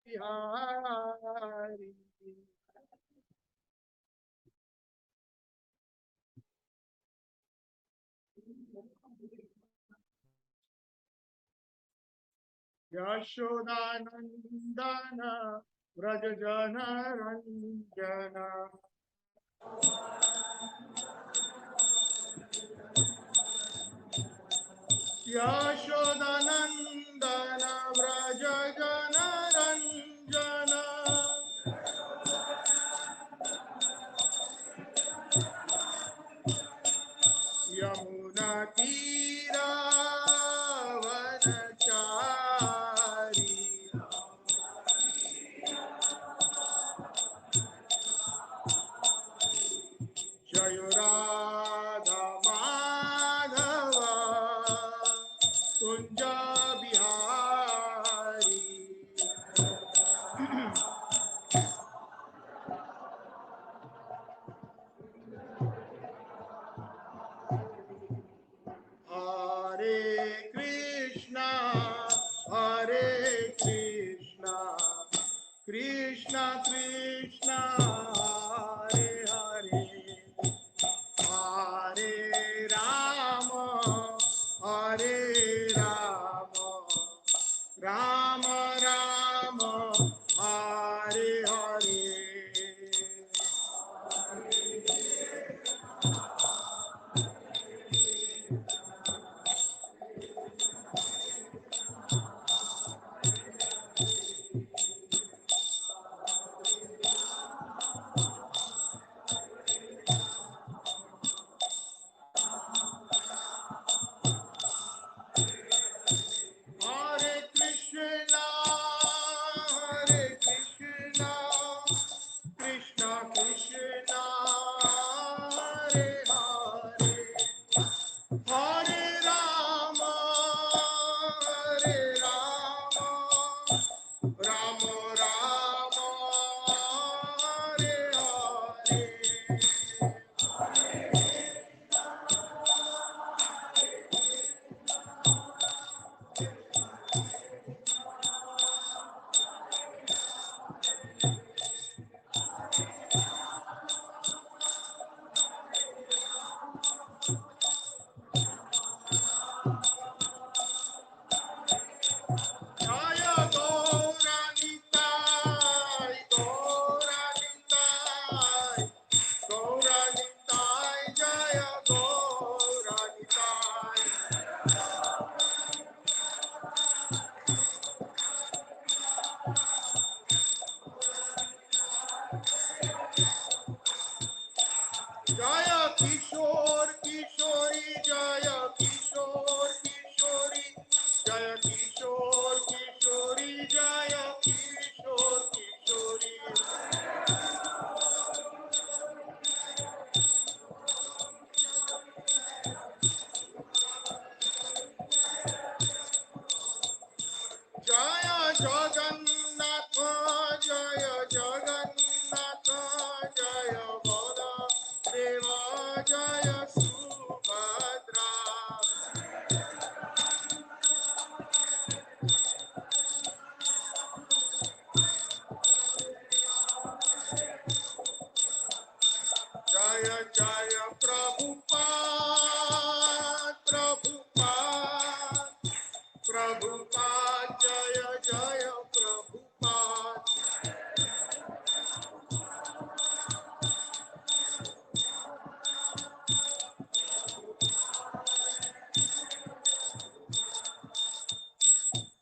बिहारी यशोदानंदन व्रज जन रंजन यशोदानंदन व्रज जन रंजन यमुना तीरा वनचारी जय राधा माधव कुंज बिहारी हरे Krishna Krishna Krishna Hare Hare Hare Ram Ram Ram Hare Hare Hare Krishna, Krishna Krishna, Hare Hare, Hare Rama, Rama Rama, Hare Hare. Jaya Gauranitai, Gauranitai, Jaya Gauranitai. Jaya Kishore Kishori, Jaya Kishore Kishori, Jaya Kishore Kishori, Jaya Kishore Kishori. Jaya Jagannath, Jaya Jagannath, Jaya Boda Deva, Jaya Subhadra. Jaya Jaya Prabhupada, Prabhupada, Prabhupada, Jaya Jaya Prabhupada.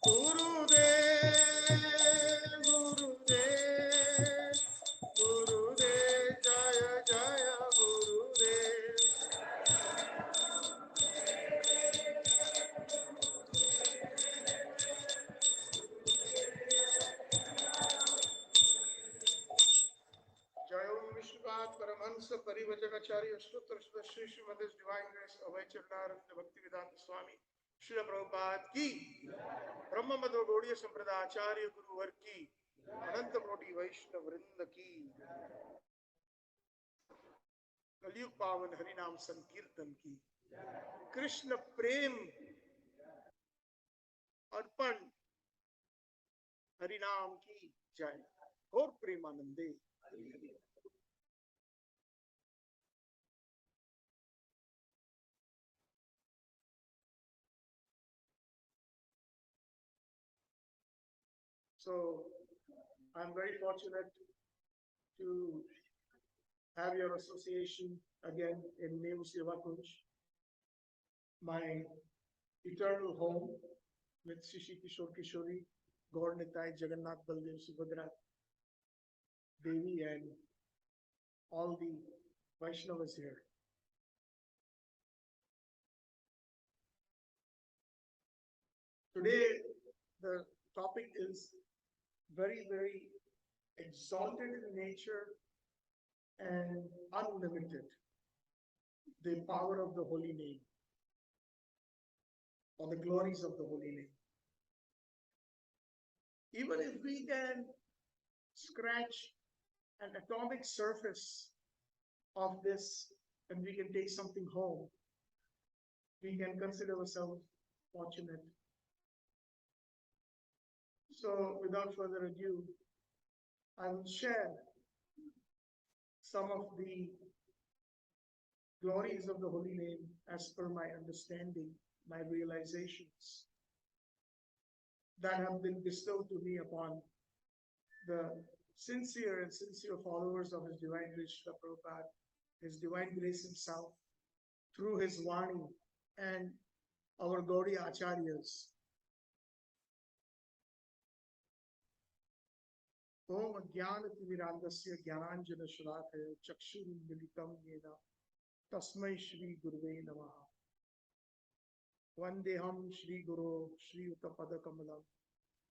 Gurudev, Gurudev, Gurudev, Jaya Jaya Gurudev. Jaya Om Vishnupat Paramahansa Parivajakacharia Sutra Shri Srimad Divine Grace Abhay Charanarvind Bhaktivedanta Swami Srila Prabhupada की ब्रह्म मध्व गौड़ीय संप्रदाय आचार्य गुरुवर की अनंत कोटि वैष्णव वृंद की कलयुग पावन हरिनाम संकीर्तन की कृष्ण प्रेम अर्पण हरिनाम की जय और प्रेमानंदे। So I'm very fortunate to have your association again in Neu Seva Kunj, my eternal home with Shishi Kishore Kishori, Gaur Nitai, Jagannath Baldev Subhadra Devi, and all the Vaishnavas here. Today, the topic is very, very exalted in nature and unlimited. The power of the holy name, or the glories of the holy name. Even if we can scratch an atomic surface of this and we can take something home, we can consider ourselves fortunate. So without further ado, I will share some of the glories of the holy name as per my understanding, my realizations that have been bestowed to me upon the sincere and sincere followers of His Divine Grace Srila Prabhupada, His Divine Grace Himself, through His Vani and our Gaudiya Acharyas. Om Jnanatimirandasya Jnananjana Shalakaya Chakshurunmilitam Yena Tasmai Shri Guruve Namaha. Vandeham Shri Guru Shri Uttapada Kamalam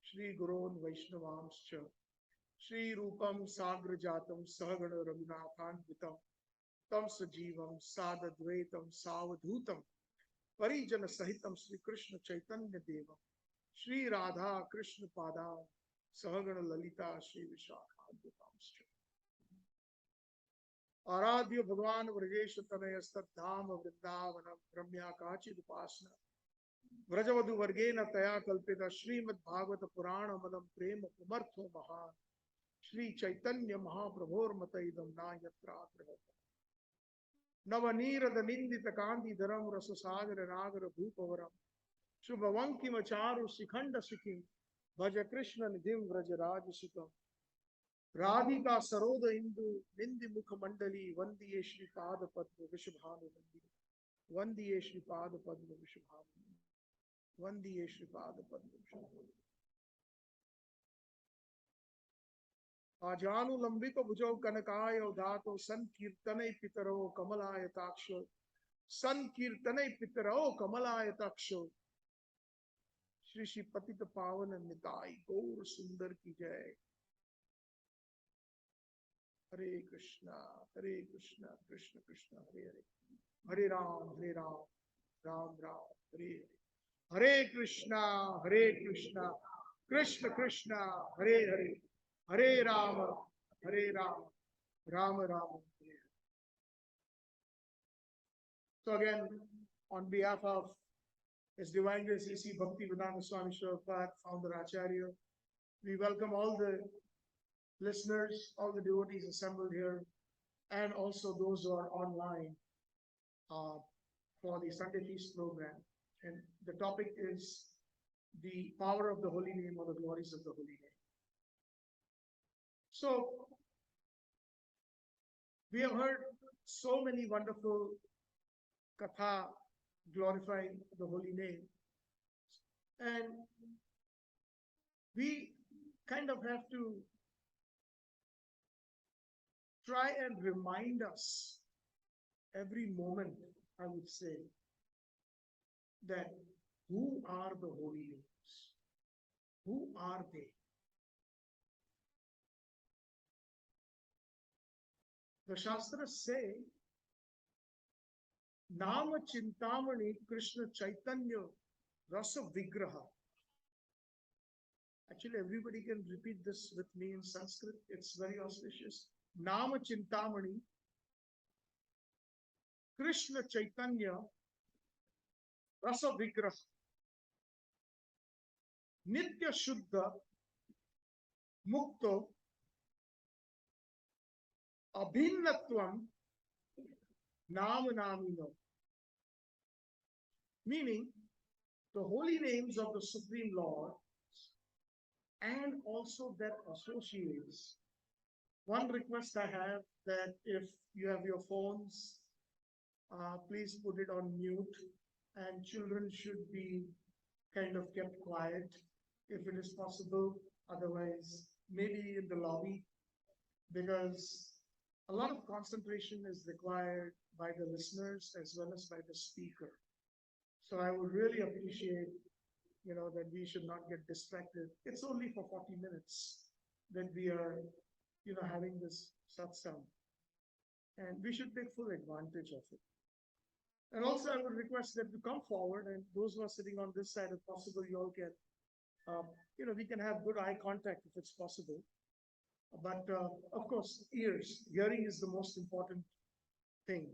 Shri Gurun Vaishnavamscha Shri Rupam Sagra Jatam Sahagana Raghunathanvitam Tam Sajivam Sadadvaitam Savadhutam Parijana Sahitam Shri Krishna Chaitanya Devam Shri Radha Krishna Padam Sahagana Lalita Shri Vishakha Aradhya Bhagavan Vrajesha Tanayastat Dham Vrindavanam Ramya Kachid Upasna Vrajavadu Vargena Taya Kalpita Srimad Bhagavata Purana Madam Prema Pumartho Mahan Shri Chaitanya Mahaprabhor Mataidam Nayatra Navanira the Nindita Kandi Dharam Rasasagar Nagara Bhupavaram Shubhavanki Macharu Sikhanda Sikhi Bhaja Krishna Nidhim Vrajaraj Sukam Radhika Saroda Indu Nindi Mukha Mandali Vandiye Shri Pada Padma Vishabhanu Nandi Vandiye Shri Pada Padma Vishabhanu Vandiye Shri Pada Padma Vishabhanu Ajanu Lambika Bhujau Kanakaya Udato Sankirtanai Pitaro Kamalaya Taksho Sankirtanai Pitaro Kamalaya Taksho Shri Shri Patita Pavana Nitai Gaur Sundar Ki Jai. Hare Krishna, Krishna Krishna, Hare Hare, Hare Ram, Ram Ram, Hare Hare, Hare Krishna, Krishna Krishna, Hare Hare, Hare Ram, Ram Ram, Hare Hare. So again, on behalf of His Divine Grace A.C. Bhaktivedanta Swami Prabhupada, Founder Acharya, we welcome all the listeners, all the devotees assembled here, and also those who are online for the Sunday Feast program. And the topic is the power of the holy name or the glories of the holy name. So, we have heard so many wonderful katha glorifying the holy name. And we kind of have to try and remind us every moment, I would say, that who are the holy names? Who are they? The Shastras say, Nama Chintamani Krishna Chaitanya Rasa Vigraha. Actually, everybody can repeat this with me in Sanskrit. It's very auspicious. Nama Chintamani Krishna Chaitanya Rasa Vigraha Nitya Shuddha mukto abhinnatvam namanamino. Meaning, the holy names of the Supreme Lord and also their associates. One request I have, that if you have your phones, please put it on mute, and children should be kind of kept quiet if it is possible. Otherwise, maybe in the lobby, because a lot of concentration is required by the listeners as well as by the speaker. So I would really appreciate, that we should not get distracted. It's only for 40 minutes that we are, having this satsang, and we should take full advantage of it. And also, I would request that you come forward, and those who are sitting on this side, if possible, you all can, we can have good eye contact if it's possible. But of course, hearing is the most important thing.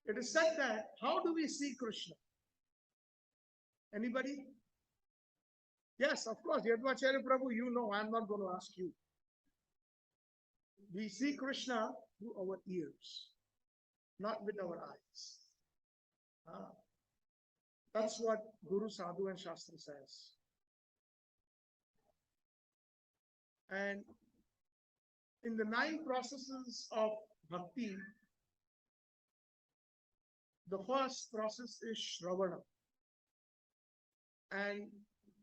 It is said that, how do we see Krishna? Anybody? Yes, of course, Yadvacharya Prabhu, I'm not going to ask you. We see Krishna through our ears, not with our eyes. That's what Guru, Sadhu and Shastra says. And in the 9 processes of bhakti, the first process is Shravanam. And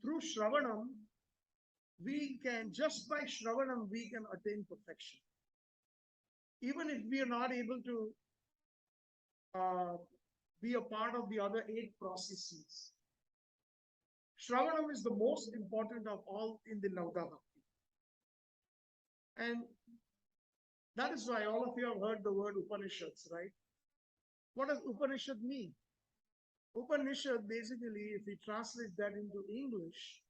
through Shravanam, just by Shravanam, we can attain perfection. Even if we are not able to be a part of the other 8 processes, Shravanam is the most important of all in the Navda Bhakti. And that is why all of you have heard the word Upanishads, right? What does Upanishad mean? Upanishad, basically, if we translate that into English,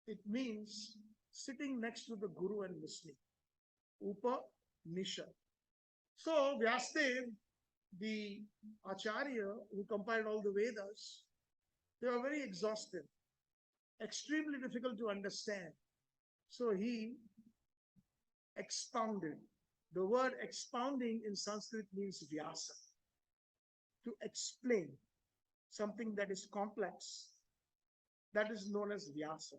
it means sitting next to the Guru and listening. Upanishad. So, Vyasadeva, the Acharya who compiled all the Vedas, they were very exhaustive, extremely difficult to understand. So he expounded. The word expounding in Sanskrit means Vyasa. To explain something that is complex, that is known as Vyasa.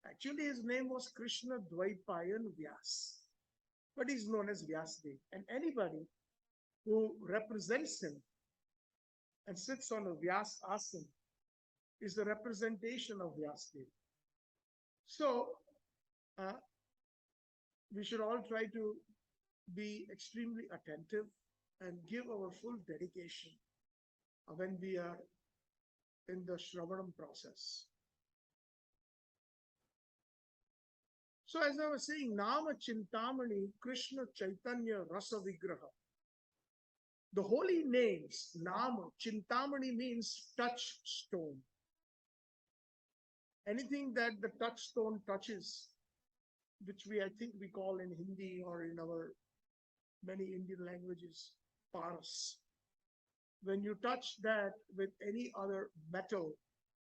Actually, his name was Krishna Dvaipayan Vyas, but he's known as Vyasadeva. And anybody who represents him and sits on a Vyas asana is the representation of Vyasadeva. So, we should all try to be extremely attentive and give our full dedication when we are in the Shravanam process. So as I was saying, Nama Chintamani Krishna Chaitanya Rasa Vigraha. The holy names, Nama, Chintamani means touchstone. Anything that the touchstone touches, which I think we call in Hindi or in our many Indian languages, paras. When you touch that with any other metal,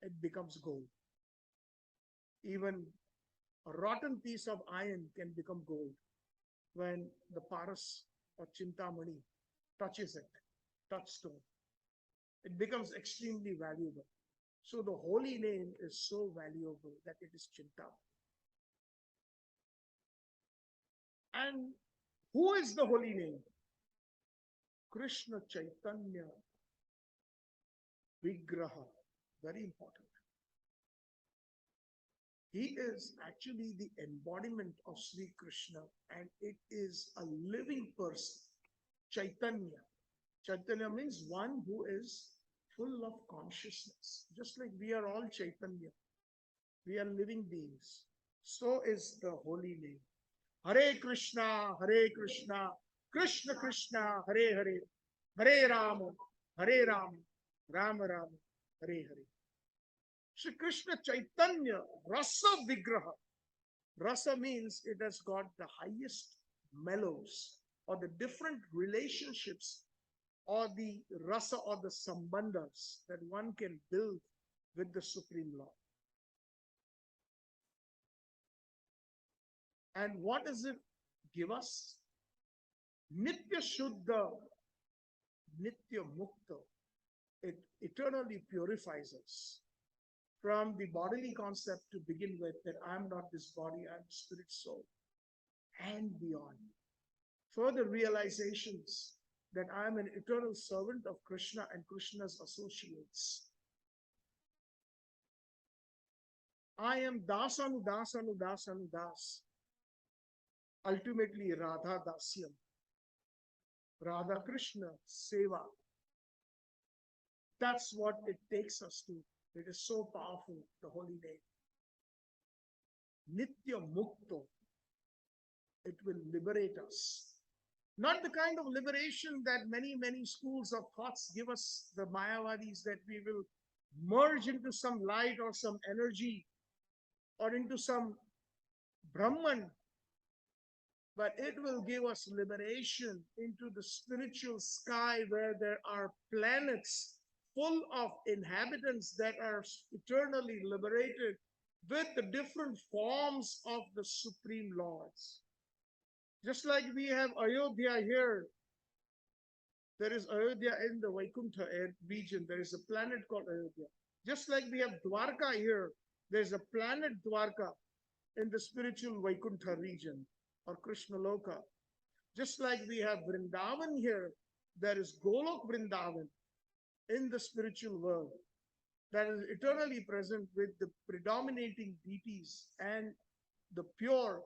it becomes gold. Even a rotten piece of iron can become gold when the paras or Chintamani touches it, touchstone. It becomes extremely valuable. So the holy name is so valuable that it is Chintamani. And who is the holy name? Krishna Chaitanya Vigraha. Very important. He is actually the embodiment of Sri Krishna, and it is a living person. Chaitanya. Chaitanya means one who is full of consciousness. Just like we are all Chaitanya. We are living beings. So is the holy name. Hare Krishna, Krishna Krishna, Hare Hare, Hare Rama, Rama Rama, Hare Hare. Shri Krishna Chaitanya Rasa Vigraha. Rasa means it has got the highest mellows or the different relationships or the rasa or the sambandhas that one can build with the Supreme Lord. And what does it give us? Nitya Shuddha, Nitya Mukta. It eternally purifies us from the bodily concept to begin with, that I'm not this body, I'm spirit, soul, and beyond. Further realizations that I'm an eternal servant of Krishna and Krishna's associates. I am Dasanu Dasanu Dasanu Das. Ultimately, Radha Dasyam. Radha Krishna Seva. That's what it takes us to. It is so powerful, the holy name. Nitya Mukto. It will liberate us. Not the kind of liberation that many schools of thoughts give us, the Mayavadis, that we will merge into some light or some energy or into some Brahman, but it will give us liberation into the spiritual sky where there are planets full of inhabitants that are eternally liberated with the different forms of the Supreme Lords. Just like we have Ayodhya here, there is Ayodhya in the Vaikuntha region. There is a planet called Ayodhya. Just like we have Dwarka here, there is a planet Dwarka in the spiritual Vaikuntha region or Krishna Loka. Just like we have Vrindavan here, there is Golok Vrindavan in the spiritual world that is eternally present with the predominating deities and the pure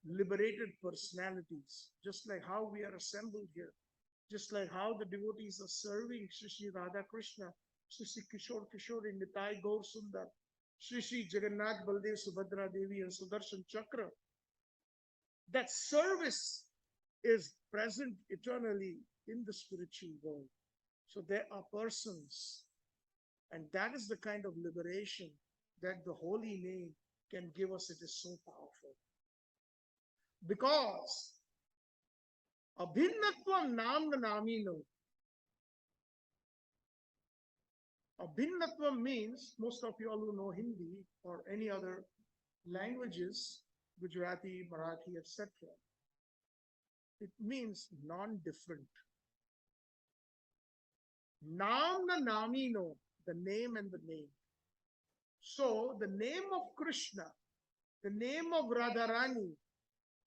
liberated personalities, just like how we are assembled here, just like how the devotees are serving Shri Radha Krishna, Shri Kishore Kishori, Nitai Gaur Sundar, Shri Jagannath Baldev Subhadra Devi and Sudarshan Chakra. That service is present eternally in the spiritual world. So there are persons, and that is the kind of liberation that the holy name can give us. It is so powerful. Because Abhinnatvam Namna Namino. Abhinnatvam means, most of you all who know Hindi or any other languages, Gujarati, Marathi, etc. It means non-different. Namna Namino, the name and the name. So the name of Krishna, the name of Radharani,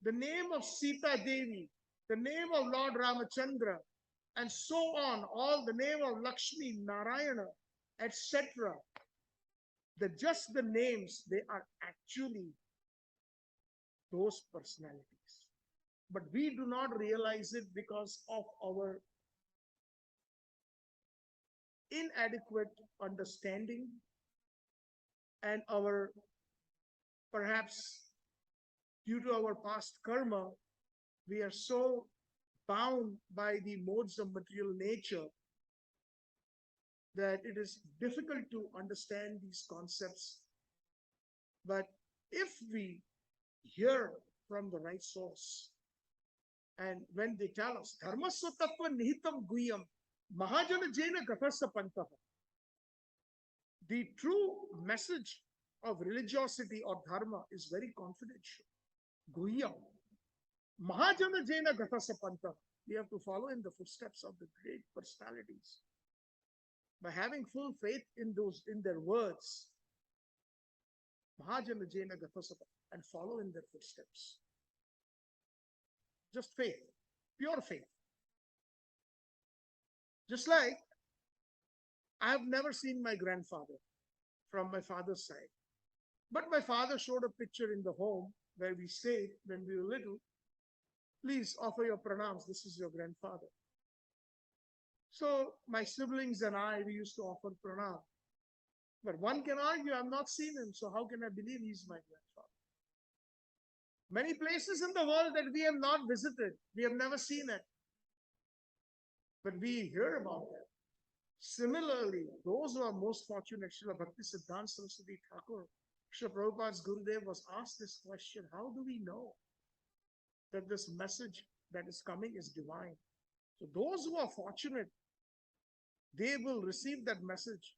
the name of Sita Devi, the name of Lord Ramachandra, and so on, all the name of Lakshmi, Narayana, etc. Just the names, they are actually those personalities. But we do not realize it because of our inadequate understanding and our, perhaps due to our past karma, we are so bound by the modes of material nature that it is difficult to understand these concepts. But if we hear from the right source, and when they tell us, Dharmasya tattva nihitam guyam, mahajana jena gathasya pantaha, the true message of religiosity or dharma is very confidential. Guyam. Mahajana jena gathasya pantaha. We have to follow in the footsteps of the great personalities. By having full faith in their words, Mahajana jena gathasya pantaha, and follow in their footsteps. Just faith, pure faith. Just like I have never seen my grandfather from my father's side. But my father showed a picture in the home where we stayed when we were little. Please offer your pranams. This is your grandfather. So my siblings and I, we used to offer pranam. But one can argue, I've not seen him, so how can I believe he's my grandfather? Many places in the world that we have not visited, we have never seen it. But we hear about it. Similarly, those who are most fortunate, Srila Bhaktisiddhanta Saraswati Thakur, Srila Prabhupada's Gurudev was asked this question: how do we know that this message that is coming is divine? So those who are fortunate, they will receive that message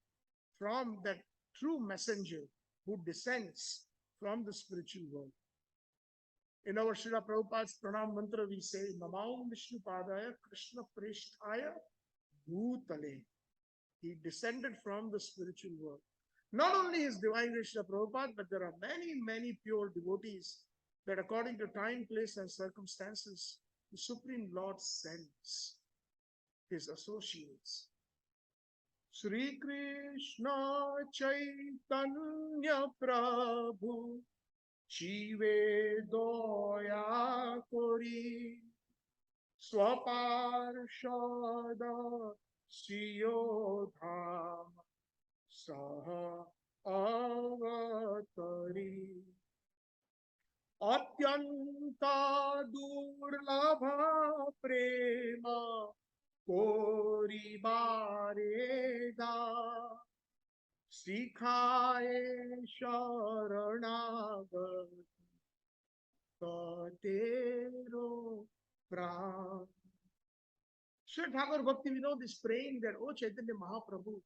from that true messenger who descends from the spiritual world. In our Srila Prabhupada's Pranam Mantra, we say, Namaum Vishnu Padaya Krishna Preshthaya Bhutale. He descended from the spiritual world. Not only His Divine Grace Srila Prabhupada, but there are many, many pure devotees that according to time, place, and circumstances, the Supreme Lord sends His associates. Sri Krishna Chaitanya Prabhu Shive Doya Kori Swaparshada Siyodham Saha Avatari Atyanta Durlabha Prema Kori Bareda Sikhaye Sharanagat Tatero Pran. Sri Thakur Bhakti Vinod is praying that, O Chaitanya Mahaprabhu,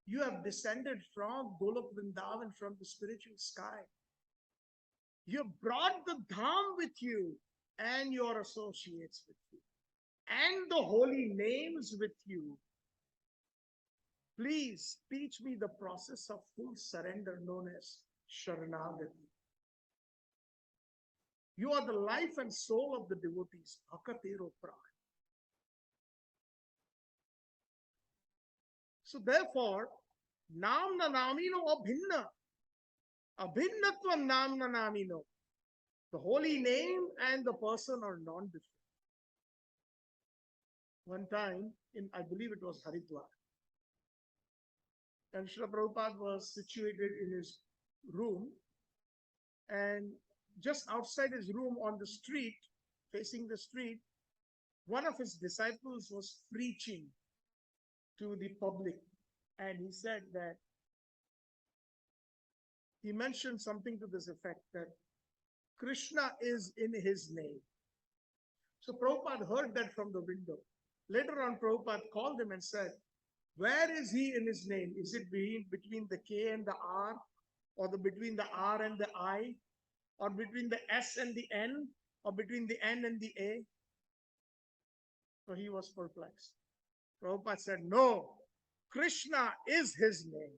you have descended from Golok Vrindavan, from the spiritual sky. You have brought the Dham with you and your associates with you and the holy names with you. Please teach me the process of full surrender known as Sharanagati. You are the life and soul of the devotees. Bhakatero Pran. So therefore, Namna Namino Abhinna. Abhinnatvam Namna Namino. The holy name and the person are non-different. One time, I believe it was Haridwar, and Srila Prabhupada was situated in his room, and just outside his room on the street, facing the street, one of his disciples was preaching to the public, and he said that, he mentioned something to this effect that Krishna is in his name. So Prabhupada heard that from the window. Later on, Prabhupada called him and said, where is he in his name? Is it between the K and the R, or between the R and the I, or between the S and the N, or between the N and the A? So he was perplexed. Prabhupada said, no, Krishna is his name.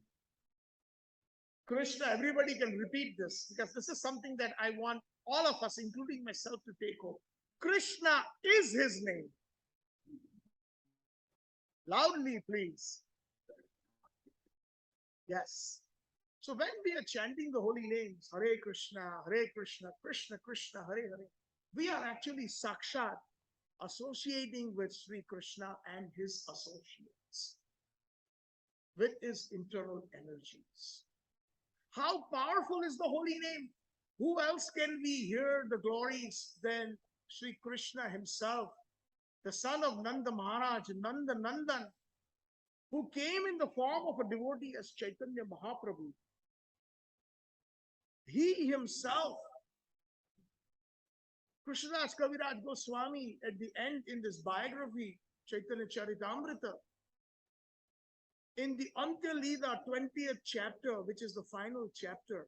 Krishna, everybody can repeat this, because this is something that I want all of us, including myself, to take home. Krishna is his name. Loudly, please. Yes. So when we are chanting the holy names, Hare Krishna, Krishna Krishna, Hare Hare, we are actually sakshat associating with Sri Krishna and his associates, with his internal energies. How powerful is the holy name? Who else can we hear the glories than Sri Krishna himself, the son of Nanda Maharaj, Nanda Nandan, who came in the form of a devotee as Chaitanya Mahaprabhu. He himself, Krishnadas Kaviraj Goswami, at the end in this biography, Chaitanya Charitamrita, in the Antya Leela 20th chapter, which is the final chapter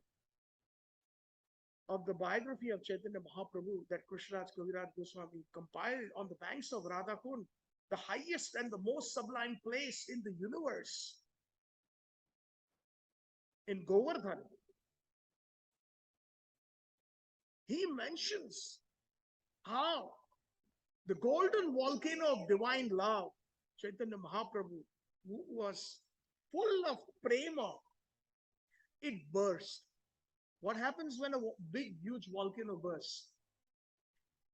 of the biography of Chaitanya Mahaprabhu that Krishnadas Kaviraj Goswami compiled on the banks of Radhakund, the highest and the most sublime place in the universe, in Govardhan, he mentions how the golden volcano of divine love, Chaitanya Mahaprabhu, who was full of prema, it burst. What happens when a big, huge volcano bursts?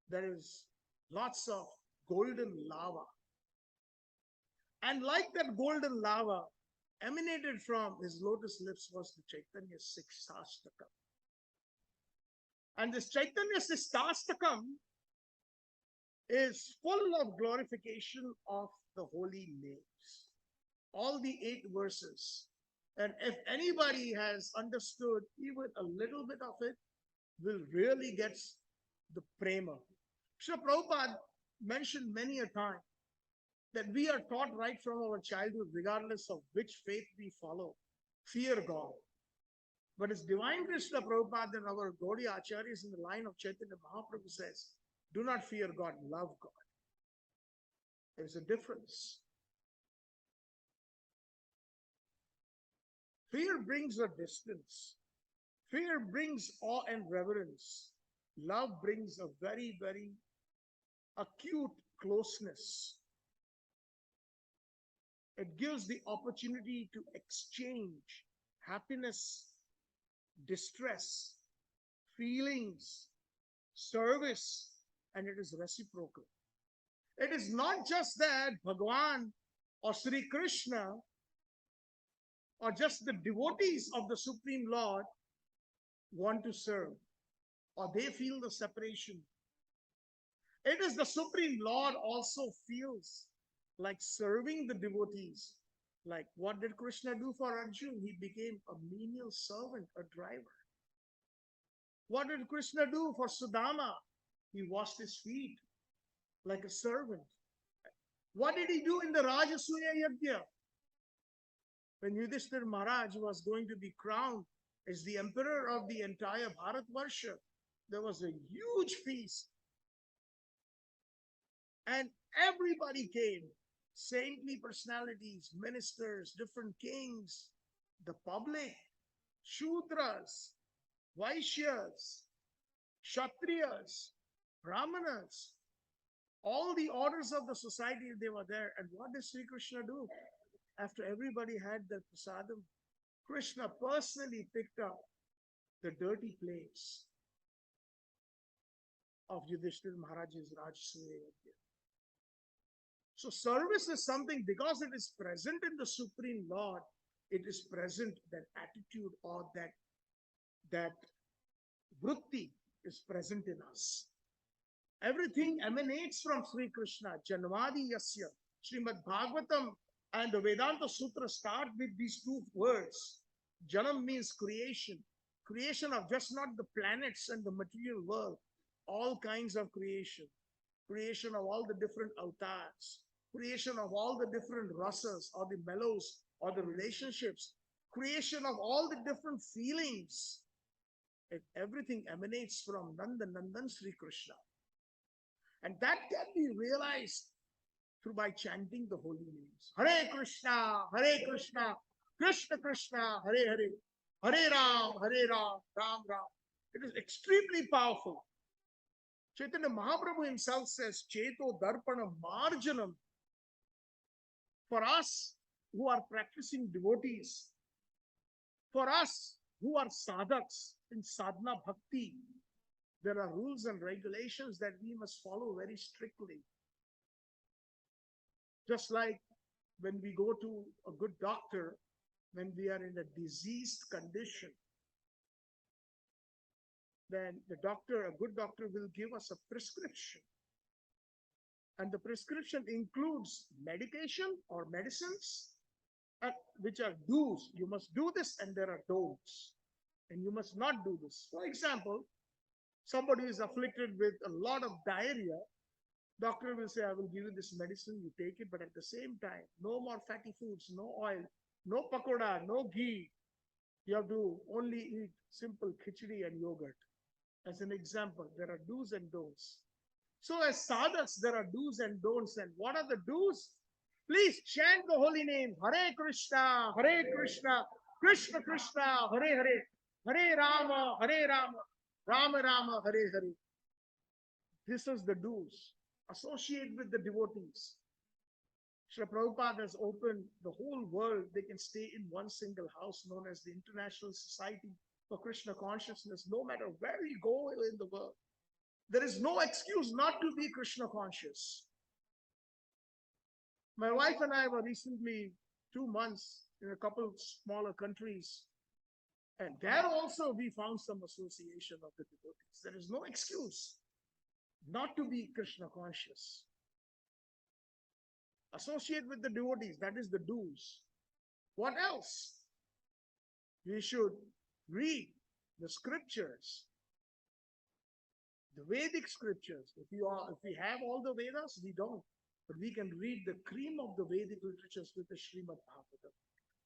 There is lots of golden lava. And like that golden lava, emanated from his lotus lips was the Chaitanya Siksastakam. And this Chaitanya Siksastakam is full of glorification of the holy names. All the 8 verses. And if anybody has understood even a little bit of it, will really get the prema. Srila Prabhupada mentioned many a time that we are taught right from our childhood, regardless of which faith we follow, fear God. But as Divine Krishna Prabhupada and our Gaudiya Acharyas in the line of Chaitanya Mahaprabhu says, do not fear God, love God. There's a difference. Fear brings a distance. Fear brings awe and reverence. Love brings a very, very acute closeness. It gives the opportunity to exchange happiness, distress, feelings, service, and it is reciprocal. It is not just that Bhagavan or Sri Krishna or just the devotees of the Supreme Lord want to serve or they feel the separation. It is the Supreme Lord also feels like serving the devotees. Like what did Krishna do for Arjun? He became a menial servant, a driver. What did Krishna do for Sudama? He washed his feet like a servant. What did he do in the Rajasuya Yajna? When Yudhishthira Maharaj was going to be crowned as the emperor of the entire Bharatvarsha, there was a huge feast. And everybody came, saintly personalities, ministers, different kings, the public, Shudras, Vaishyas, Kshatriyas, Brahmanas, all the orders of the society, they were there. And what did Sri Krishna do? After everybody had their prasadam, Krishna personally picked up the dirty plates of Yudhishthira Maharaj's Rajasuya Yajna. So service is something, because it is present in the Supreme Lord, it is present, that attitude or that vritti is present in us. Everything emanates from Sri Krishna. Janvadi Yasya. Srimad Bhagavatam and the Vedanta Sutra start with these two words. Janam means creation. Creation of just not the planets and the material world. All kinds of creation. Creation of all the different avatars. Creation of all the different rasas or the mellows or the relationships. Creation of all the different feelings. And everything emanates from Nanda Nandan Sri Krishna. And that can be realized through by chanting the holy names. Hare Krishna, Krishna Krishna, Hare Hare, Hare Ram, Ram Ram. It is extremely powerful. Chaitanya Mahaprabhu himself says, Cheto Darpana Marjanam. For us who are practicing devotees, for us who are sadhaks in sadhana bhakti, there are rules and regulations that we must follow very strictly. Just like when we go to a good doctor, when we are in a diseased condition, then a good doctor will give us a prescription. And the prescription includes medication or medicines, which are do's. You must do this, and there are don'ts. And you must not do this. For example, somebody is afflicted with a lot of diarrhea. Doctor will say, I will give you this medicine, you take it, but at the same time, no more fatty foods, no oil, no pakoda, no ghee. You have to only eat simple khichdi and yogurt. As an example, there are do's and don'ts. So as sadhaks, there are do's and don'ts. And what are the do's? Please chant the holy name. Hare Krishna, Krishna Krishna, Hare Hare, Hare Rama, Rama Rama, Hare Hare. This is the do's. Associate with the devotees. Srila Prabhupada has opened the whole world. They can stay in one single house known as the International Society for Krishna Consciousness, no matter where you go in the world. There is no excuse not to be Krishna conscious. My wife and I were recently 2 months in a couple of smaller countries. And there also we found some association of the devotees. There is no excuse not to be Krishna conscious. Associate with the devotees, that is the do's. What else? We should read the scriptures, the Vedic scriptures. If we have all the Vedas, we don't. But we can read the cream of the Vedic literatures with the Srimad Bhagavatam.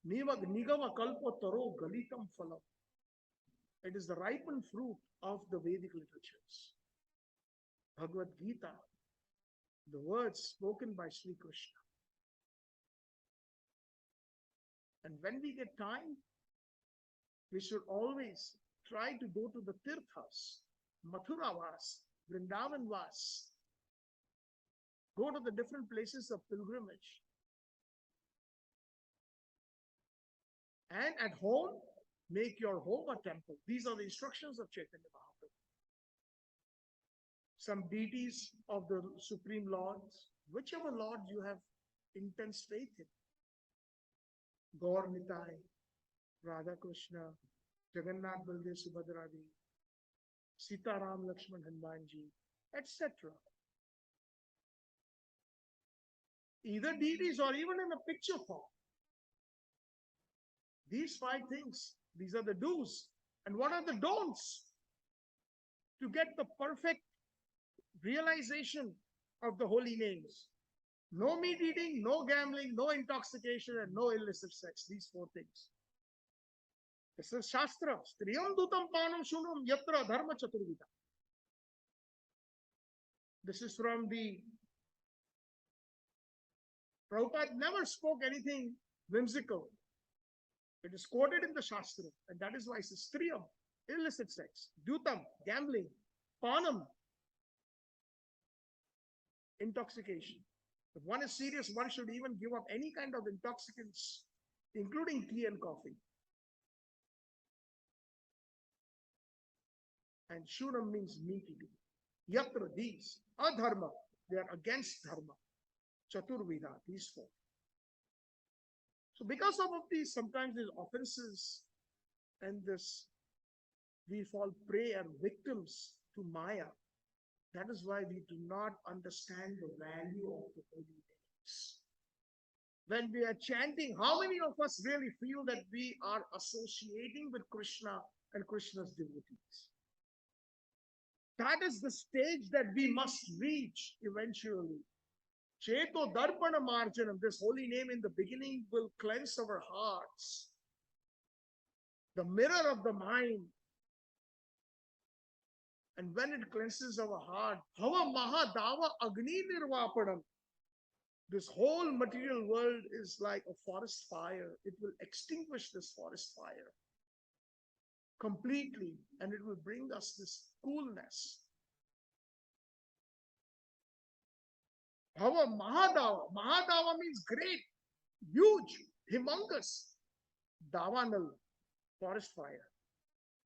Nigama kalpo taro galitam phalam. It is the ripened fruit of the Vedic literatures. Bhagavad Gita, the words spoken by Sri Krishna. And when we get time, we should always try to go to the Tirthas, Mathura Vas, Vrindavan Vas. Go to the different places of pilgrimage. And at home, make your home a temple. These are the instructions of Chaitanya Mahaprabhu. Some deities of the Supreme Lords, whichever Lord you have intense faith in. Gaur Nitai, Radha Krishna, Jagannath Baldev Subhadradi, Sita Ram Lakshman Hanumanji, etc. Either deities or even in a picture form. These 5 things, these are the do's. And what are the don'ts? To get the perfect realization of the holy names. No meat eating, no gambling, no intoxication, and no illicit sex. These 4 things. This is Shastra. Striyam dutam panam shunam yatra dharma chaturvita. This is from the Prabhupada never spoke anything whimsical. It is quoted in the Shastra, and that is why it says Striyam, illicit sex, Dutam, gambling, Panam, intoxication. If one is serious, one should even give up any kind of intoxicants, including tea and coffee. And Shunam means meat eating. Yatra, these, adharma, they are against dharma. Chaturvida, these 4. So because of these, sometimes these offenses and this, we fall prey and victims to Maya. That is why we do not understand the value of the holy names. When we are chanting, how many of us really feel that we are associating with Krishna and Krishna's devotees? That is the stage that we must reach eventually. Cheto Darpana Marjanam, this holy name in the beginning will cleanse our hearts. The mirror of the mind. And when it cleanses our heart, Bhava Mahadava Agni Nirvapanam. This whole material world is like a forest fire. It will extinguish this forest fire completely, and it will bring us this coolness. Bhava Mahadava. Mahadava means great, huge, humongous. Davanal, forest fire.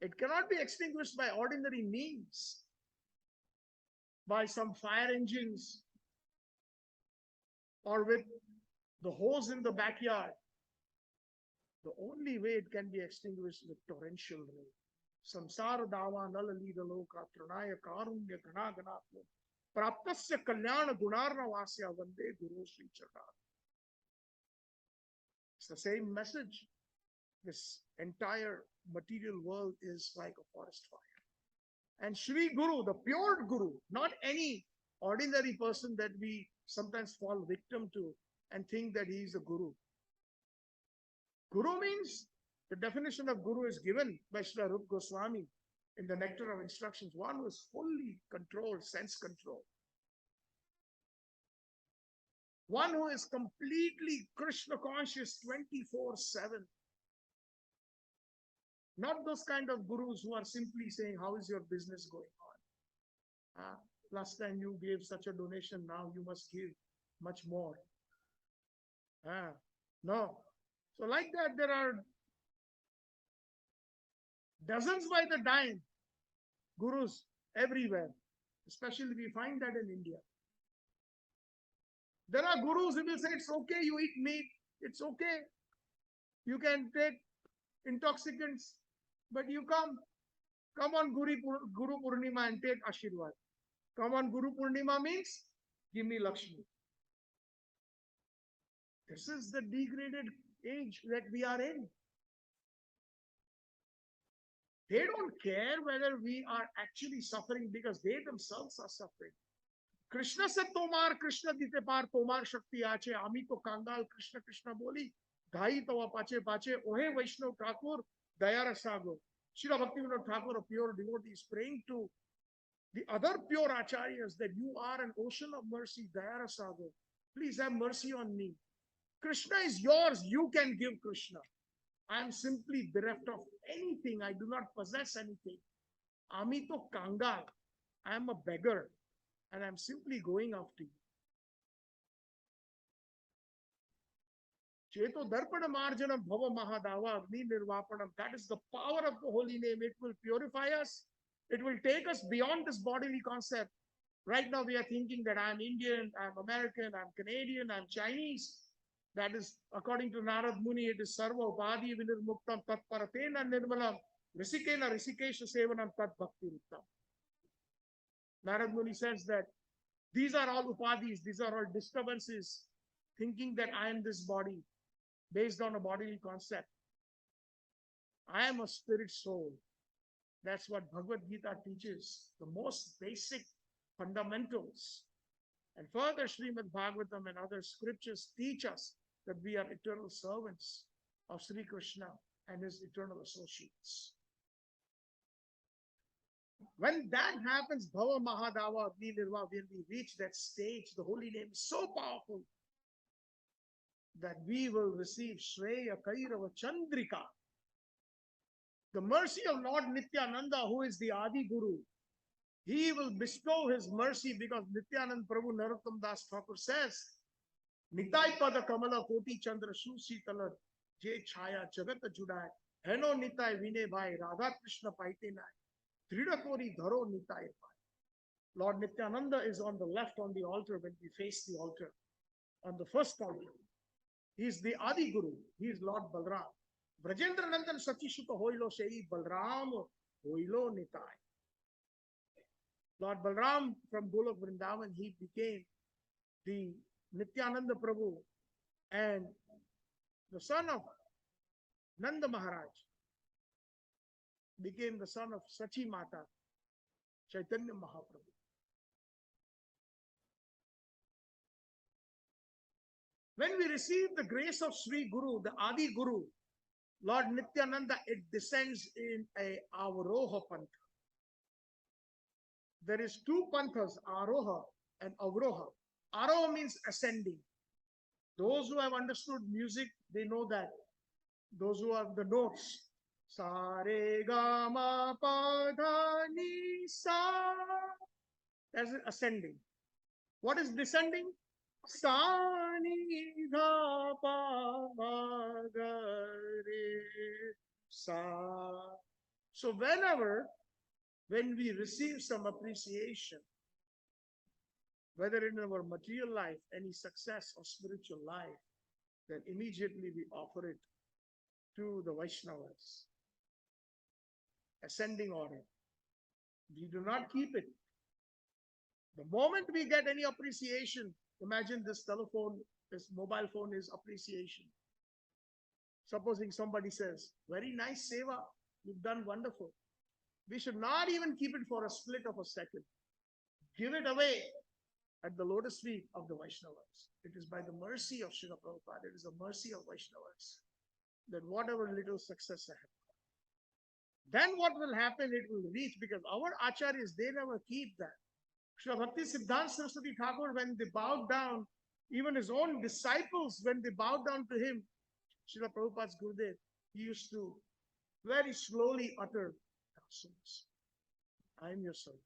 It cannot be extinguished by ordinary means, by some fire engines, or with the hose in the backyard. The only way it can be extinguished is with torrential rain. Samsara dava nalalida loka tranaya karunya gana ganatmo praptasya kalyana gunarna vasya vande guru Sri Charana. It's the same message. This entire material world is like a forest fire. And Sri Guru, the pure Guru, not any ordinary person that we sometimes fall victim to and think that he is a Guru. Guru means, the definition of Guru is given by Sri Rupa Goswami in the Nectar of Instructions. One who is fully controlled, sense control. One who is completely Krishna conscious 24/7. Not those kind of gurus who are simply saying, how is your business going on? Last time you gave such a donation, now you must give much more. No. So like that, there are dozens by the dime gurus everywhere. Especially we find that in India. There are gurus who will say, it's okay, you eat meat. It's okay. You can take intoxicants. But you come on Guru Purnima and take Ashirwad. Come on Guru Purnima means, give me Lakshmi. This is the degraded age that we are in. They don't care whether we are actually suffering because they themselves are suffering. Krishna said, Tomar Krishna dite par Tomar Shakti ache, Ami to Kangal Krishna Krishna boli, Dhai tawa pache pache, Ohe Vaishnav Thakur, Dayara Sago. Srila Bhaktivinoda Thakur, a pure devotee, is praying to the other pure acharyas that you are an ocean of mercy, Dayara Sagar. Please have mercy on me. Krishna is yours. You can give Krishna. I am simply bereft of anything. I do not possess anything. Ami to kangal. I am a beggar and I am simply going after you. Cheto Darpada Marjanam Bhava Mahadava Agni Nirvapanam. That is the power of the holy name. It will purify us. It will take us beyond this bodily concept. Right now we are thinking that I'm Indian, I'm American, I'm Canadian, I'm Chinese. That is, according to Narad Muni, it is Sarva Upadi Vinirmuktam Tat Paratena Nirmalam Risikena Risikesha Sevanam Tat Bhakti Ruttam. Narad Muni says that these are all upadis, these are all disturbances, thinking that I am this body, based on a bodily concept. I am a spirit soul. That's what Bhagavad Gita teaches, the most basic fundamentals. And further, Srimad Bhagavatam and other scriptures teach us that we are eternal servants of Sri Krishna and his eternal associates. When that happens, Bhava Mahadava Agni Nirva, when we reach that stage, the holy name is so powerful that we will receive Shreya Kairava Chandrika. The mercy of Lord Nityananda, who is the Adi Guru, he will bestow his mercy because Nityananda Prabhu Narottam Das Thakur says, Nitai Pada Kamala Koti Chandra Shusi Talar Je Chaya Jagata Judai Heno Nitai Vine Bhai Radha Krishna Paite Nai Tridakori Dharo Nitai Bhai. Lord Nityananda is on the left on the altar when we face the altar. On the first altar, he is the Adi Guru, he is Lord Balram. Brajendra Nandan Satishuka Hoilo Shei Balram Hoilo Nitai. Lord Balram from Golok Vrindavan, he became the Nityananda Prabhu and the son of Nanda Maharaj became the son of Sachi Mata, Chaitanya Mahaprabhu. When we receive the grace of Sri Guru, the Adi Guru, Lord Nityananda, it descends in a Avaroha Pantha. There is two panthas, Aroha and Avroha. Aroha means ascending. Those who have understood music, they know that. Those who have the notes, Sa Re Ga Ma Pa Dha Ni Sa. That's ascending. What is descending? Sa Ni Dha Pa Ma Ga Re Sa. So when we receive some appreciation, whether in our material life, any success or spiritual life, then immediately we offer it to the Vaishnavas. Ascending order. We do not keep it. The moment we get any appreciation, imagine this telephone, this mobile phone is appreciation. Supposing somebody says, very nice seva, you've done wonderful. We should not even keep it for a split of a second. Give it away at the lotus feet of the Vaishnavas. It is by the mercy of Srila Prabhupada, it is the mercy of Vaishnavas, that whatever little success I have, then what will happen, it will reach, because our acharyas, they never keep that. Srila Bhakti Siddhanta Saraswati Thakur, when they bowed down, even his own disciples, when they bowed down to him, Srila Prabhupada's Gurudev, he used to very slowly utter, I am your servant.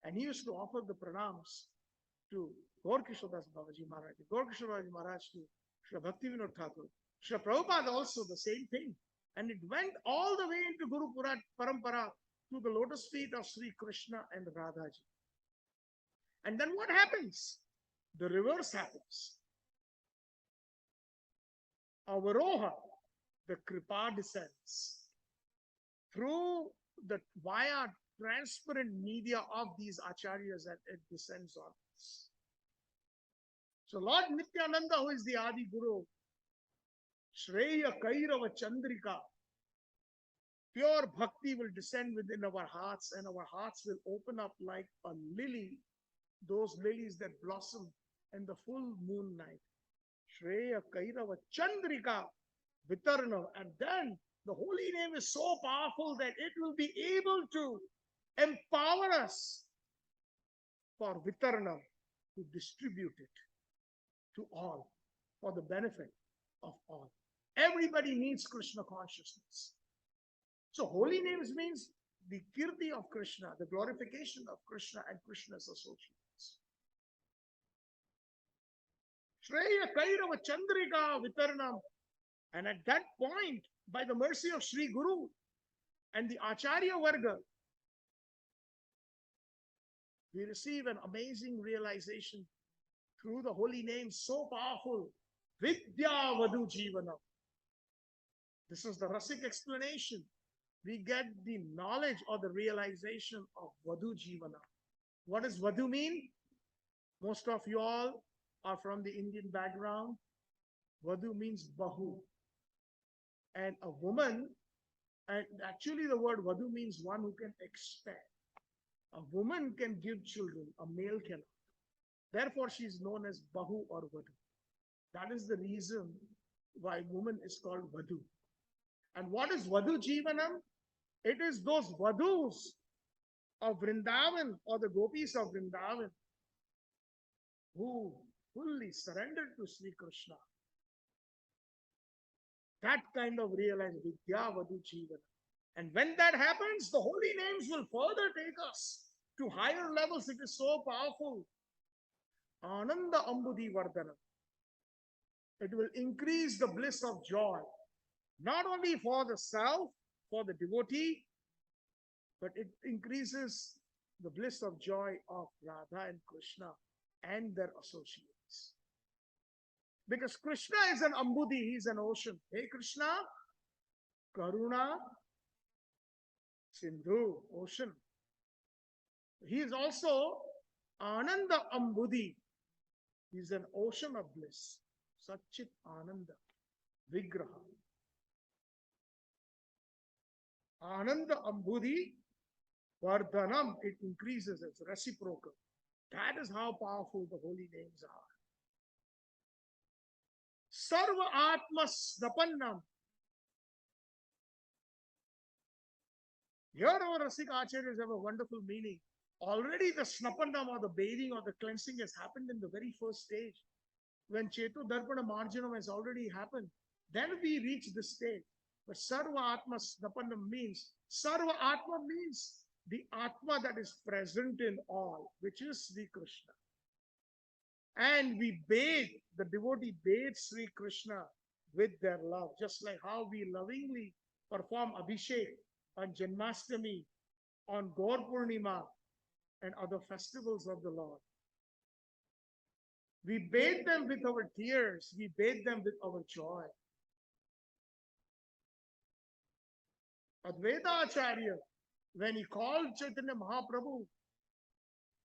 And he used to offer the pranams to Gaur Kishodas Babaji Maharaj, Gaur Kishodas Maharaj to Srila Bhaktivinoda Thakur. Srila Prabhupada also the same thing. And it went all the way into Guru Parampara to the lotus feet of Sri Krishna and Radhaji. And then what happens? The reverse happens. Avaroha, the Kripa descends through the via transparent media of these acharyas, and it descends on us. So Lord Nityananda, who is the Adi Guru, Shreya Kairava Chandrika, pure bhakti will descend within our hearts, and our hearts will open up like a lily, those lilies that blossom in the full moon night. Shreya Kairava Chandrika Vitarna, and then The holy name is so powerful that it will be able to empower us for Vitarnam, to distribute it to all for the benefit of all. Everybody needs Krishna consciousness. So holy names means the kirti of Krishna, the glorification of Krishna and Krishna's associates. Shreya Kairava Chandrika Vitarnam. And at that point, by the mercy of Sri Guru and the Acharya Varga, we receive an amazing realization through the holy name, so powerful. Vidya Vadu Jivanam. This is the Rasik explanation. We get the knowledge or the realization of Vadu Jivana. What does Vadu mean? Most of you all are from the Indian background. Vadu means Bahu. And a woman, and actually the word Vadu means one who can expect. A woman can give children, a male cannot. Therefore, she is known as Bahu or Vadu. That is the reason why woman is called Vadu. And what is Vadu Jivanam? It is those Vadus of Vrindavan or the Gopis of Vrindavan who fully surrendered to Sri Krishna. That kind of realization, Vidya Vadu Jivanam. And when that happens, the holy names will further take us to higher levels. It is so powerful. Ananda Ambudhi Vardhanam. It will increase the bliss of joy, not only for the self, for the devotee, but it increases the bliss of joy of Radha and Krishna and their associates. Because Krishna is an Ambudhi, he is an ocean. Hey Krishna, Karuna, Sindhu, ocean. He is also Ananda Ambudhi. He is an ocean of bliss. Satchit Ananda Vigraha. Ananda Ambudhi Vardhanam, it increases, it's reciprocal. That is how powerful the holy names are. Sarva Atmas Napannam. Here our Rasik Acharyas have a wonderful meaning. Already the Snapannam or the bathing or the cleansing has happened in the very first stage. When Chetu Darpana Marjanam has already happened, then we reach this stage. But Sarva Atma Snapannam means, Sarva Atma means the Atma that is present in all, which is Sri Krishna. And we bathe, the devotee bathes Sri Krishna with their love, just like how we lovingly perform Abhishek on Janmashtami, on Gaur Purnima, and other festivals of the Lord. We bathe them with our tears, we bathe them with our joy. Advaita Acharya, when he called Chaitanya Mahaprabhu,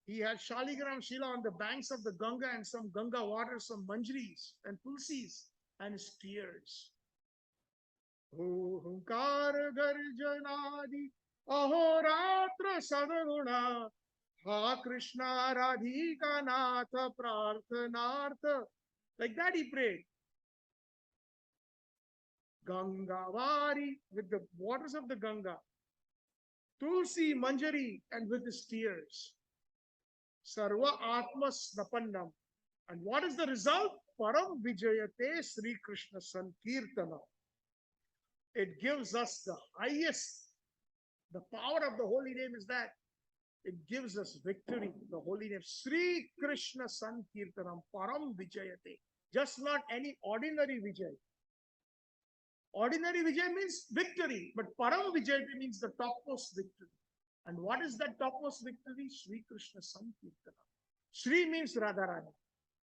he had Shaligram Shila on the banks of the Ganga and some Ganga water, some manjaris and tulsis, and his tears. Hunkar Garjanadi Ahoratra Sadaguna Ha Krishna Radhika Natha Prarthanartha. Like that he prayed. Gangavari with the waters of the Ganga. Tulsi Manjari and with his tears. Sarva Atma Snapannam. And what is the result? Param Vijayate Sri Krishna Sankirtana. It gives us the highest. The power of the holy name is that it gives us victory. The holy name Sri Krishna Sankirtanam Param Vijayate. Just not any ordinary Vijay. Ordinary Vijay means victory, but Param Vijayate means the topmost victory. And what is that topmost victory? Sri Krishna Sankirtanam. Sri means Radharani.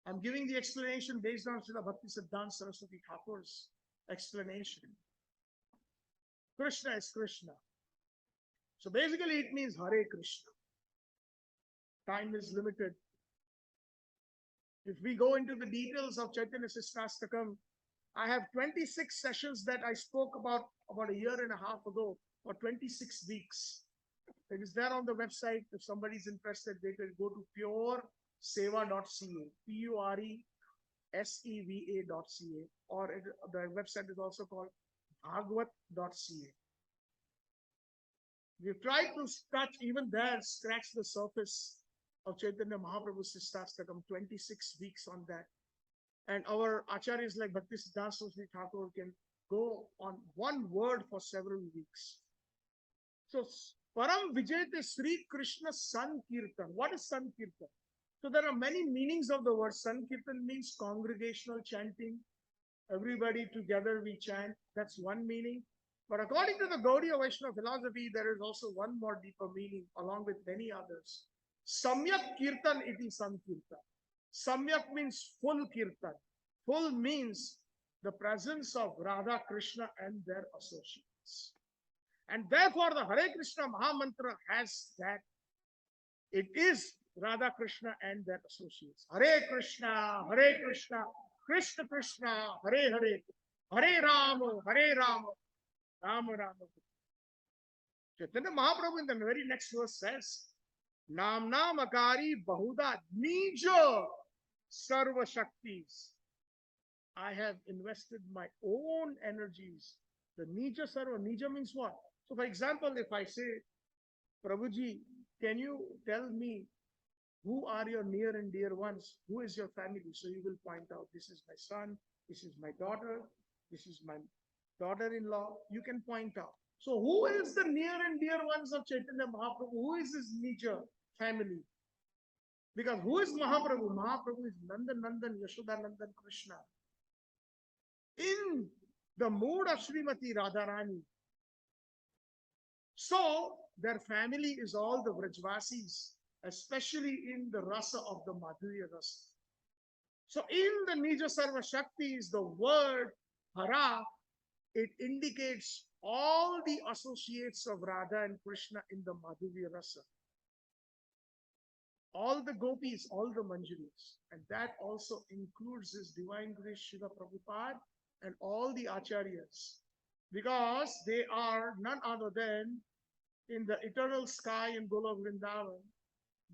I'm giving the explanation based on Srila Bhaktisiddhanta Saraswati Thakur's explanation. Krishna is Krishna. So basically it means Hare Krishna. Time is limited. If we go into the details of Chaitanya Sishtastakam, I have 26 sessions that I spoke about a year and a half ago, for 26 weeks. It is there on the website. If somebody is interested, they can go to pureseva.ca, pureseva.ca, or the website is also called Bhagwat.ca. We've tried to touch even there, scratch the surface of Chaitanya Mahaprabhu's Sistastakam, 26 weeks on that. And our acharyas like Bhaktisiddhanta Saraswati Thakur can go on one word for several weeks. So, Param Vijayate Sri Krishna Sankirtan. What is Sankirtan? So, there are many meanings of the word. Sankirtan means congregational chanting. Everybody together we chant. That's one meaning. But according to the Gaudiya Vaishnava philosophy, there is also one more deeper meaning, along with many others. Samyak Kirtan iti Sankirtan. Samyak means full Kirtan. Full means the presence of Radha, Krishna, and their associates. And therefore, the Hare Krishna Mahamantra has that. It is Radha, Krishna, and their associates. Hare Krishna, Krishna Krishna, Hare Hare, Hare Rama, Rama Rama. Chaitanya Mahaprabhu in the very next verse says, Namna Makari Bahuda Nija Sarva Shaktis. I have invested my own energies. The Nija Sarva, Nija means what? So, for example, if I say, Prabhuji, can you tell me who are your near and dear ones? Who is your family? So you will point out, this is my son, this is my daughter, this is my daughter-in-law. You can point out. So who is the near and dear ones of Chaitanya Mahaprabhu? Who is his Nija family? Because who is Mahaprabhu? Mahaprabhu is Nandan, Yashodanandan, Krishna. In the mood of Srimati Radharani. So their family is all the Vrajvasis, especially in the rasa of the Madhurya rasa. So in the Nija Sarva Shaktis, the word Hara, it indicates all the associates of Radha and Krishna in the Madhurya rasa. All the gopis, all the manjaris. And that also includes His Divine Grace Srila Prabhupada and all the acharyas. Because they are none other than in the eternal sky in Golok Vrindavan,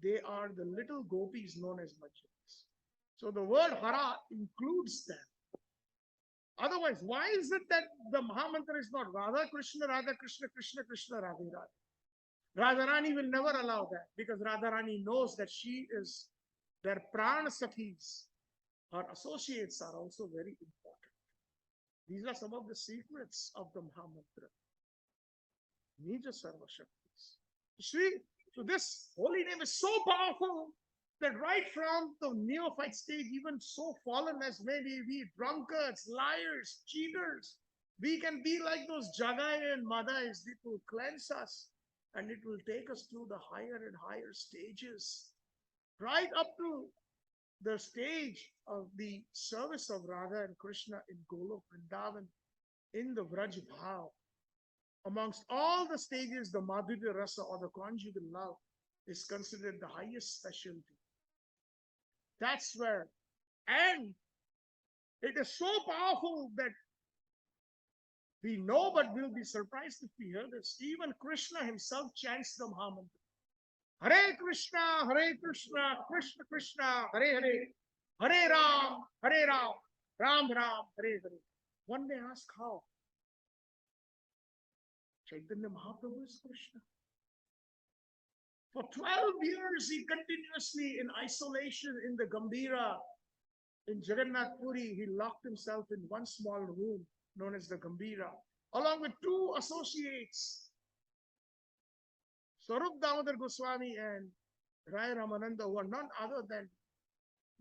they are the little gopis known as manjaris. So the word Hara includes them. Otherwise, why is it that the Mahamantra is not Radha Krishna, Krishna Krishna, Radhe Radhe? Radharani will never allow that because Radharani knows that she is their prana sakhis. Her associates are also very important. These are some of the secrets of the Mahamantra. Nija Sarva Shaktis. So this holy name is so powerful that right from the neophyte stage, even so fallen as maybe we drunkards, liars, cheaters, we can be like those Jagai and Madais. It will cleanse us and it will take us through the higher and higher stages, right up to the stage of the service of Radha and Krishna in Golok Vrindavan, in the Vraj Bhav. Amongst all the stages, the Madhurya Rasa or the conjugal love is considered the highest specialty. That's where, and it is so powerful that we know, but we'll be surprised if we hear this. Even Krishna himself chants the Mahamantra. Hare Krishna, Krishna Krishna, Hare Hare, Hare Ram, Ram Ram, Hare Hare. One may ask how. Chaitanya Mahaprabhu is Krishna. For 12 years, he continuously in isolation in the Gambhira, in Jagannath Puri, he locked himself in one small room known as the Gambhira, along with two associates, Swarup Damodar Goswami and Rai Ramananda, who are none other than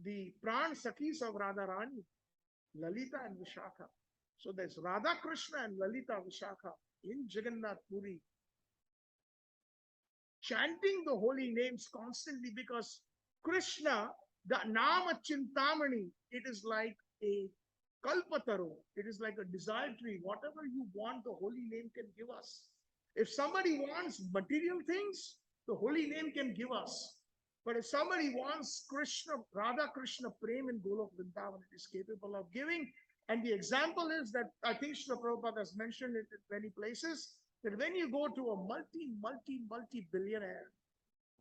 the Pran Sakhis of Radharani, Lalita and Vishakha. So there's Radha Krishna and Lalita Vishakha in Jagannath Puri, chanting the holy names constantly because Krishna, the Nama Chintamani, it is like a Kalpataru. It is like a desire tree. Whatever you want, the holy name can give us. If somebody wants material things, the holy name can give us. But if somebody wants Krishna, Radha Krishna Prem in Golok Vrindavan, it is capable of giving. And the example is that I think Srila Prabhupada has mentioned it in many places, that when you go to a multi-billionaire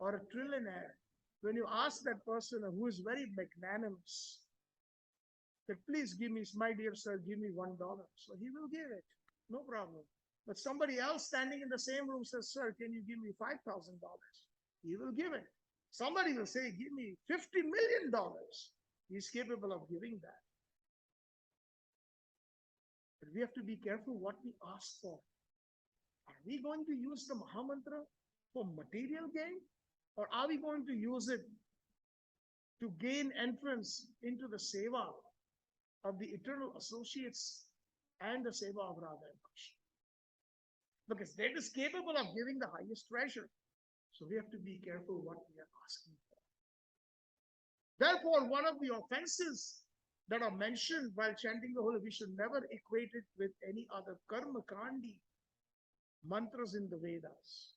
or a trillionaire, when you ask that person who is very magnanimous, that please give me, my dear sir, give me $1. So he will give it. No problem. But somebody else standing in the same room says, sir, can you give me $5,000? He will give it. Somebody will say, give me $50 million. He's capable of giving that. But we have to be careful what we ask for. Are we going to use the Mahamantra for material gain? Or are we going to use it to gain entrance into the seva of the eternal associates and the seva of Radha and Krishna? Because that is capable of giving the highest treasure. So we have to be careful what we are asking for. Therefore, one of the offenses that are mentioned while chanting the holy, we should never equate it with any other karma kandi mantras in the Vedas.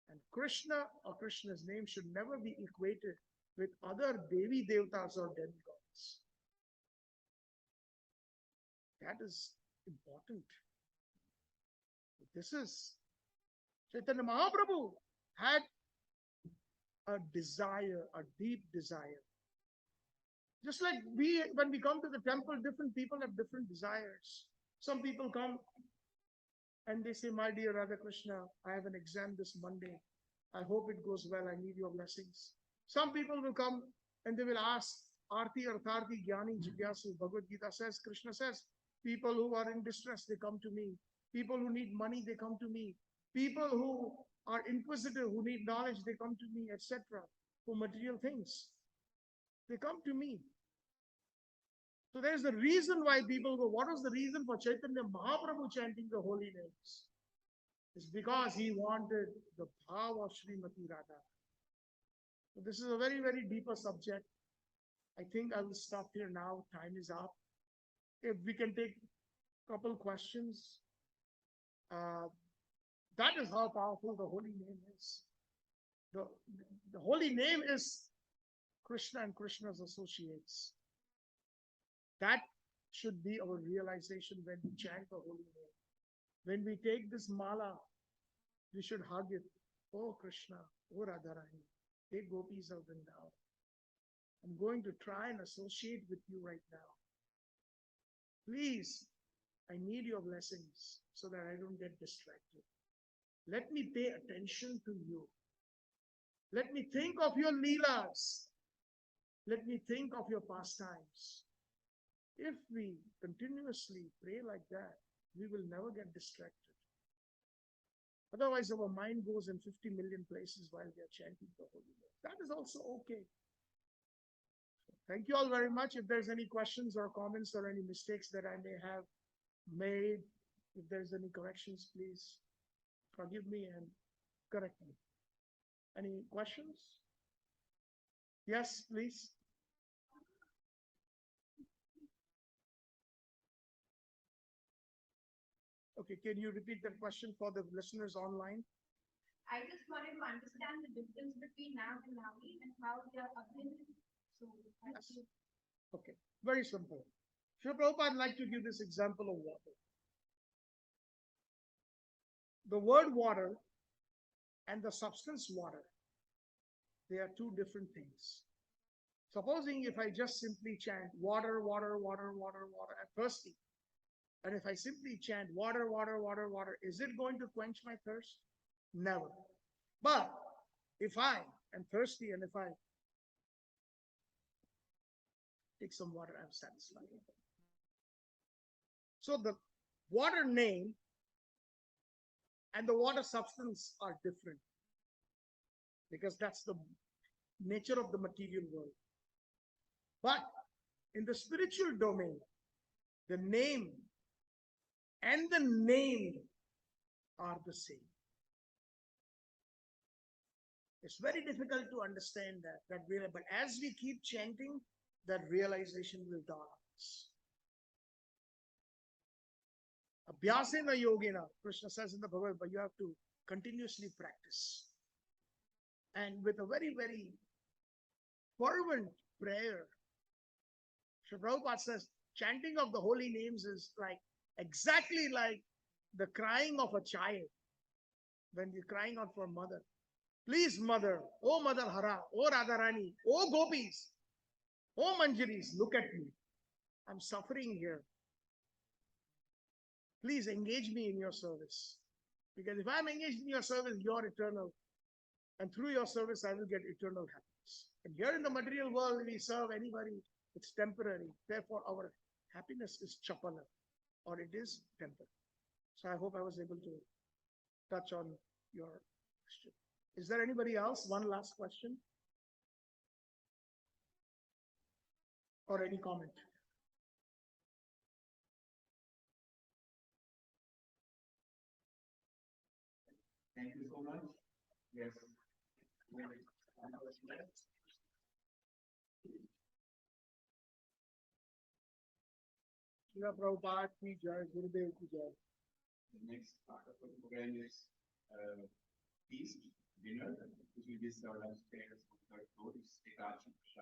And Krishna or Krishna's name should never be equated with other Devi Devtas or demigods. That is important. This is Chaitanya Mahaprabhu had a desire, a deep desire. Just like when we come to the temple, different people have different desires. Some people come and they say, my dear Radha Krishna, I have an exam this Monday. I hope it goes well. I need your blessings. Some people will come and they will ask, Arti Artharti Gyani Jigyasu. Bhagavad Gita says, Krishna says, people who are in distress, they come to me. People who need money, they come to me. People who are inquisitive, who need knowledge, they come to me, etc. For material things. They come to me. So there's the reason why people go. What was the reason for Chaitanya Mahaprabhu chanting the holy names? It's because he wanted the power of Srimati Radha. So this is a very, very deeper subject. I think I will stop here now. Time is up. If we can take a couple questions. That is how powerful the holy name is. The holy name is Krishna and Krishna's associates. That should be our realization when we chant the holy name. When we take this mala, we should hug it. Oh Krishna, oh Radharani, take gopis of Vrindavan. I'm going to try and associate with you right now. Please, I need your blessings so that I don't get distracted. Let me pay attention to you. Let me think of your leelas. Let me think of your pastimes. If we continuously pray like that, we will never get distracted. Otherwise, our mind goes in 50 million places while we are chanting the holy name. That is also okay. Thank you all very much. If there's any questions or comments or any mistakes that I may have made, if there's any corrections, please forgive me and correct me. Any questions? Yes, please. Okay, can you repeat that question for the listeners online? I just wanted to understand the difference between Nav and Navi and how they are updated. So, yes. Okay, very simple. Srila Prabhupada, I'd like to give this example of water. The word water and the substance water, they are two different things. Supposing if I just simply chant water, water, water, water, water, I'm thirsty. And if I simply chant water, water, water, water, is it going to quench my thirst? Never. But if I am thirsty and if I take some water, I'm satisfied. So the water name and the water substance are different because that's the nature of the material world. But in the spiritual domain, the name and the name are the same. It's very difficult to understand that but as we keep chanting, that realization will dawn on us. Abhyasena yogena, Krishna says in the Bhagavad Gita, you have to continuously practice. And with a very, very fervent prayer, Srila Prabhupada says, chanting of the holy names is exactly like the crying of a child when you're crying out for mother. Please, mother, oh Mother Hara, oh Radharani, oh Gopis, oh Manjaris, look at me. I'm suffering here. Please engage me in your service. Because if I'm engaged in your service, you're eternal. And through your service, I will get eternal happiness. And here in the material world, we serve anybody, it's temporary. Therefore, our happiness is chapala, or it is temporary. So I hope I was able to touch on your question. Is there anybody else? One last question? Or any comment? Thank you so much. Yes. Srila Prabhupada ki jai, Gurudev ki jai. The next part of the program is feast, dinner, which will be served upstairs on the third floor. It's Ekadashi Prasad.